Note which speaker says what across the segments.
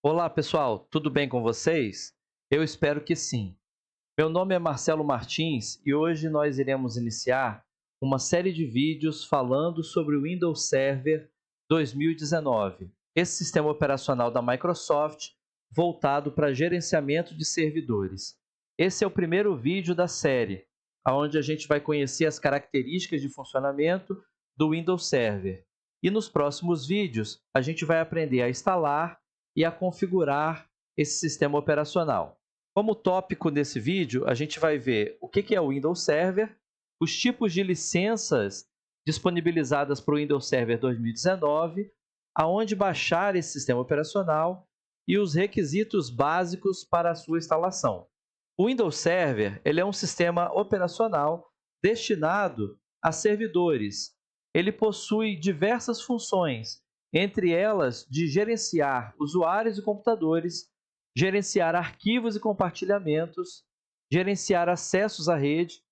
Speaker 1: Olá, pessoal, tudo bem com vocês? Eu espero que sim. Meu nome é Marcelo Martins e hoje nós iremos iniciar uma série de vídeos falando sobre o Windows Server 2019, esse sistema operacional da Microsoft voltado para gerenciamento de servidores. Esse é o primeiro vídeo da série, onde a gente vai conhecer as características de funcionamento do Windows Server. E nos próximos vídeos, a gente vai aprender a instalar e a configurar esse sistema operacional. Como tópico desse vídeo, a gente vai ver o que é o Windows Server, os tipos de licenças disponibilizadas para o Windows Server 2019, aonde baixar esse sistema operacional e os requisitos básicos para a sua instalação. O Windows Server ele é um sistema operacional destinado a servidores. Ele possui diversas funções, entre elas de gerenciar usuários e computadores, gerenciar arquivos e compartilhamentos, gerenciar acessos à rede,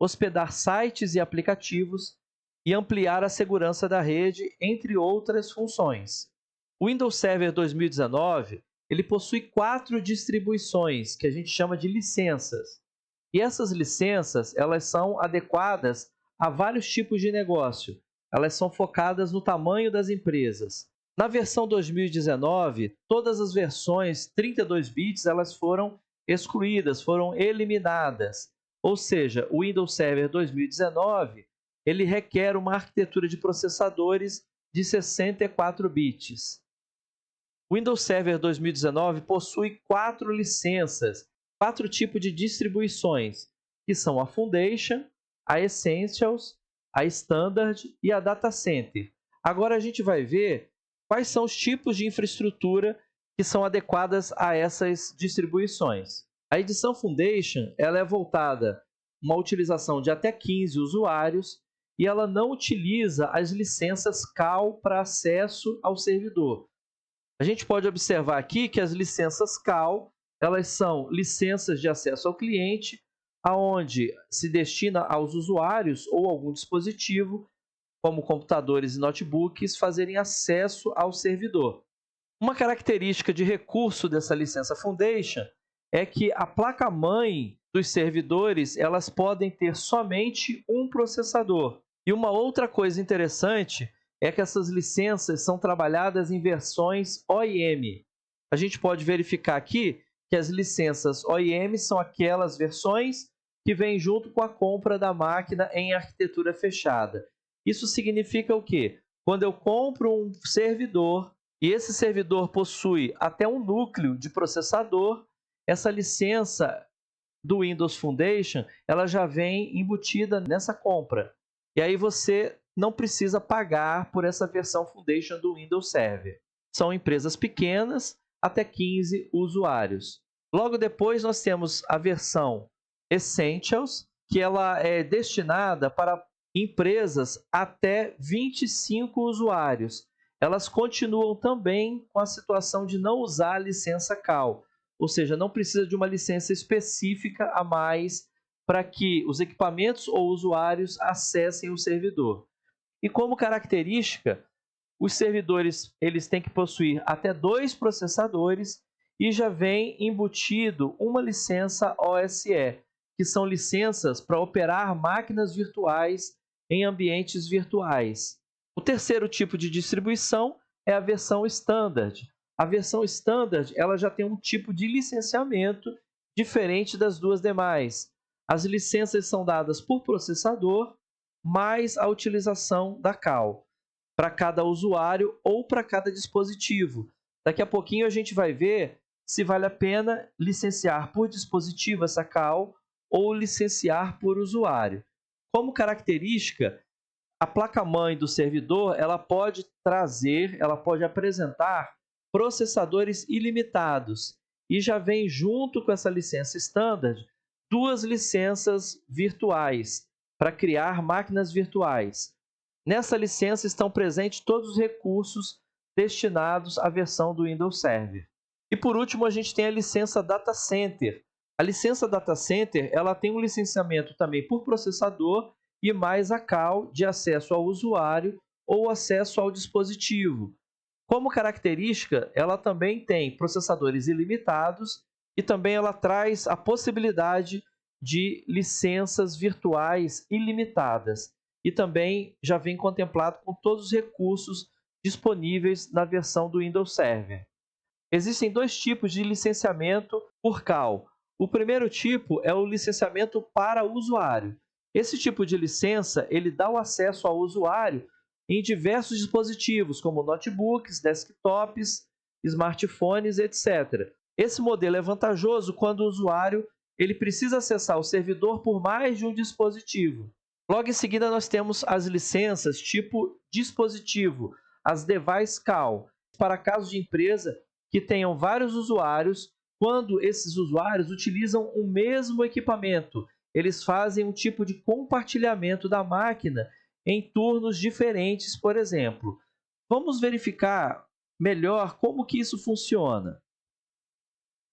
Speaker 1: hospedar sites e aplicativos e ampliar a segurança da rede, entre outras funções. O Windows Server 2019 ele possui 4 distribuições, que a gente chama de licenças. E essas licenças elas são adequadas a vários tipos de negócio. Elas são focadas no tamanho das empresas. Na versão 2019, todas as versões 32 bits elas foram excluídas, foram eliminadas. Ou seja, o Windows Server 2019 ele requer uma arquitetura de processadores de 64 bits. O Windows Server 2019 possui 4 licenças, 4 tipos de distribuições, que são a Foundation, a Essentials, a Standard e a Data Center. Agora a gente vai ver quais são os tipos de infraestrutura que são adequadas a essas distribuições. A edição Foundation ela é voltada a uma utilização de até 15 usuários e ela não utiliza as licenças CAL para acesso ao servidor. A gente pode observar aqui que as licenças CAL elas são licenças de acesso ao cliente, aonde se destina aos usuários ou algum dispositivo, como computadores e notebooks, fazerem acesso ao servidor. Uma característica de recurso dessa licença Foundation é que a placa-mãe dos servidores elas podem ter somente um processador. E uma outra coisa interessante é que essas licenças são trabalhadas em versões OEM. A gente pode verificar aqui que as licenças OEM são aquelas versões que vêm junto com a compra da máquina em arquitetura fechada. Isso significa o quê? Quando eu compro um servidor e esse servidor possui até um núcleo de processador, essa licença do Windows Foundation ela já vem embutida nessa compra. E aí você não precisa pagar por essa versão Foundation do Windows Server. São empresas pequenas, até 15 usuários. Logo depois nós temos a versão Essentials, que ela é destinada para empresas até 25 usuários. Elas continuam também com a situação de não usar a licença CAL, ou seja, não precisa de uma licença específica a mais para que os equipamentos ou usuários acessem o servidor. E como característica, os servidores eles têm que possuir até 2 processadores e já vem embutido uma licença OSE, que são licenças para operar máquinas virtuais em ambientes virtuais. O terceiro tipo de distribuição é a versão Standard. A versão Standard ela já tem um tipo de licenciamento diferente das duas demais. As licenças são dadas por processador, mais a utilização da CAL, para cada usuário ou para cada dispositivo. Daqui a pouquinho a gente vai ver se vale a pena licenciar por dispositivo essa CAL ou licenciar por usuário. Como característica, a placa-mãe do servidor ela pode apresentar processadores ilimitados e já vem junto com essa licença Standard 2 licenças virtuais para criar máquinas virtuais. Nessa licença estão presentes todos os recursos destinados à versão do Windows Server. E por último, a gente tem a licença Data Center. A licença Data Center ela tem um licenciamento também por processador e mais a CAL de acesso ao usuário ou acesso ao dispositivo. Como característica, ela também tem processadores ilimitados e também ela traz a possibilidade de licenças virtuais ilimitadas. E também já vem contemplado com todos os recursos disponíveis na versão do Windows Server. Existem dois tipos de licenciamento por CAL. O primeiro tipo é o licenciamento para o usuário. Esse tipo de licença ele dá o acesso ao usuário em diversos dispositivos, como notebooks, desktops, smartphones, etc. Esse modelo é vantajoso quando o usuário ele precisa acessar o servidor por mais de um dispositivo. Logo em seguida, nós temos as licenças tipo dispositivo, as Device CAL, para casos de empresa que tenham vários usuários, quando esses usuários utilizam o mesmo equipamento. Eles fazem um tipo de compartilhamento da máquina em turnos diferentes, por exemplo. Vamos verificar melhor como que isso funciona.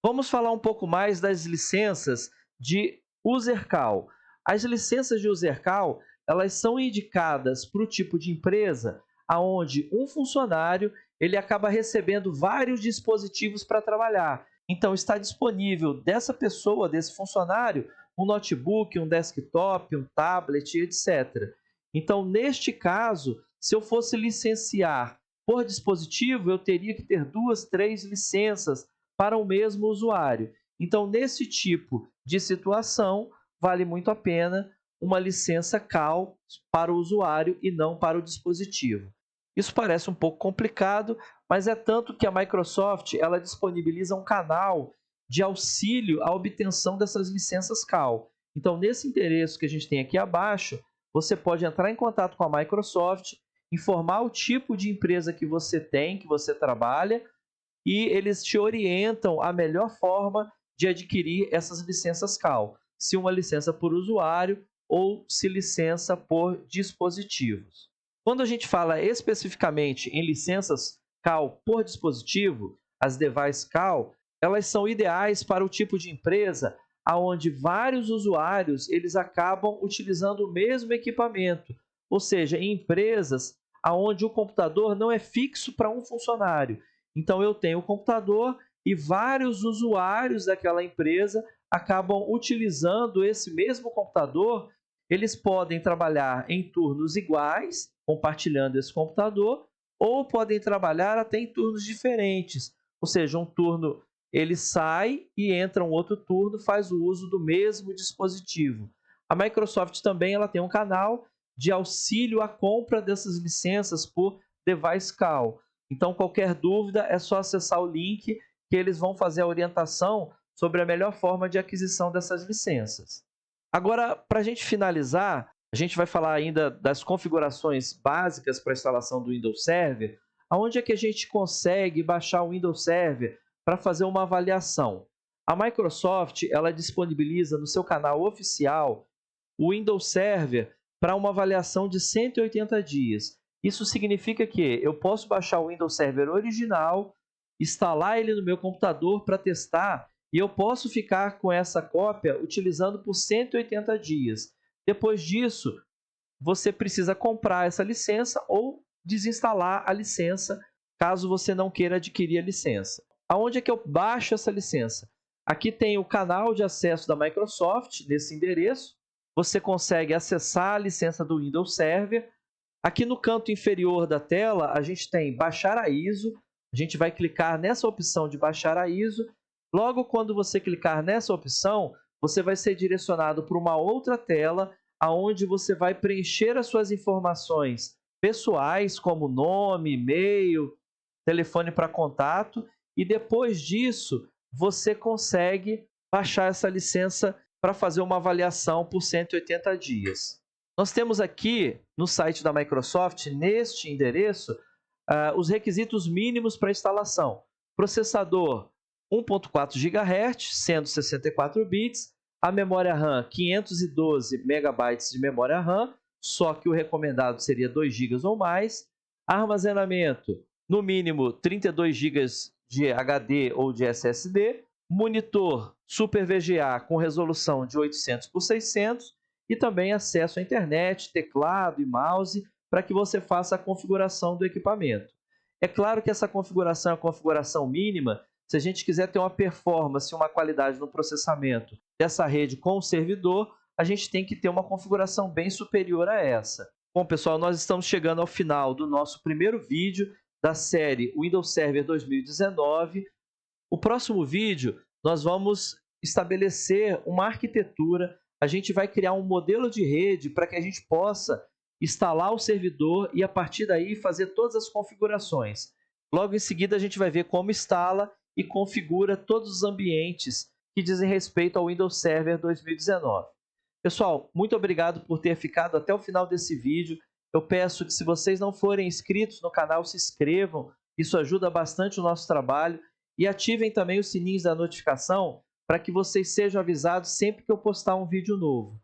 Speaker 1: Vamos falar um pouco mais das licenças de UserCal. As licenças de UserCal, elas são indicadas para o tipo de empresa onde um funcionário ele acaba recebendo vários dispositivos para trabalhar. Então, está disponível dessa pessoa, desse funcionário, um notebook, um desktop, um tablet, etc. Então, neste caso, se eu fosse licenciar por dispositivo, eu teria que ter 2, 3 licenças para o mesmo usuário. Então, nesse tipo de situação, vale muito a pena uma licença CAL para o usuário e não para o dispositivo. Isso parece um pouco complicado, mas é tanto que a Microsoft ela disponibiliza um canal de auxílio à obtenção dessas licenças CAL. Então, nesse endereço que a gente tem aqui abaixo, você pode entrar em contato com a Microsoft, informar o tipo de empresa que você tem, que você trabalha, e eles te orientam a melhor forma de adquirir essas licenças CAL, se uma licença por usuário ou se licença por dispositivos. Quando a gente fala especificamente em licenças CAL por dispositivo, as Device CAL, elas são ideais para o tipo de empresa onde vários usuários eles acabam utilizando o mesmo equipamento, ou seja, em empresas onde o computador não é fixo para um funcionário. Então, eu tenho o computador e vários usuários daquela empresa acabam utilizando esse mesmo computador. Eles podem trabalhar em turnos iguais, compartilhando esse computador, ou podem trabalhar até em turnos diferentes. Ou seja, um turno ele sai e entra um outro turno, faz o uso do mesmo dispositivo. A Microsoft também ela tem um canal de auxílio à compra dessas licenças por Device CAL. Então, qualquer dúvida é só acessar o link que eles vão fazer a orientação sobre a melhor forma de aquisição dessas licenças. Agora, para a gente finalizar, a gente vai falar ainda das configurações básicas para a instalação do Windows Server, aonde é que a gente consegue baixar o Windows Server para fazer uma avaliação. A Microsoft ela disponibiliza no seu canal oficial o Windows Server para uma avaliação de 180 dias. Isso significa que eu posso baixar o Windows Server original, instalar ele no meu computador para testar e eu posso ficar com essa cópia utilizando por 180 dias. Depois disso, você precisa comprar essa licença ou desinstalar a licença, caso você não queira adquirir a licença. Aonde é que eu baixo essa licença? Aqui tem o canal de acesso da Microsoft, nesse endereço. Você consegue acessar a licença do Windows Server. Aqui no canto inferior da tela, a gente tem baixar a ISO. A gente vai clicar nessa opção de baixar a ISO. Logo, quando você clicar nessa opção, você vai ser direcionado para uma outra tela, onde você vai preencher as suas informações pessoais, como nome, e-mail, telefone para contato, e depois disso, você consegue baixar essa licença para fazer uma avaliação por 180 dias. Nós temos aqui no site da Microsoft, neste endereço, os requisitos mínimos para instalação. Processador 1.4 GHz, sendo 64 bits, a memória RAM 512 MB de memória RAM, só que o recomendado seria 2 GB ou mais, armazenamento no mínimo 32 GB de HD ou de SSD, monitor Super VGA com resolução de 800 por 600 e também acesso à internet, teclado e mouse para que você faça a configuração do equipamento. É claro que essa configuração é a configuração mínima. Se a gente quiser ter uma performance, uma qualidade no processamento dessa rede com o servidor, a gente tem que ter uma configuração bem superior a essa. Bom, pessoal, nós estamos chegando ao final do nosso primeiro vídeo da série Windows Server 2019. O próximo vídeo, nós vamos estabelecer uma arquitetura, a gente vai criar um modelo de rede para que a gente possa instalar o servidor e, a partir daí, fazer todas as configurações. Logo em seguida, a gente vai ver como instala e configura todos os ambientes que dizem respeito ao Windows Server 2019. Pessoal, muito obrigado por ter ficado até o final desse vídeo. Eu peço que, se vocês não forem inscritos no canal, se inscrevam. Isso ajuda bastante o nosso trabalho. E ativem também os sininhos da notificação para que vocês sejam avisados sempre que eu postar um vídeo novo.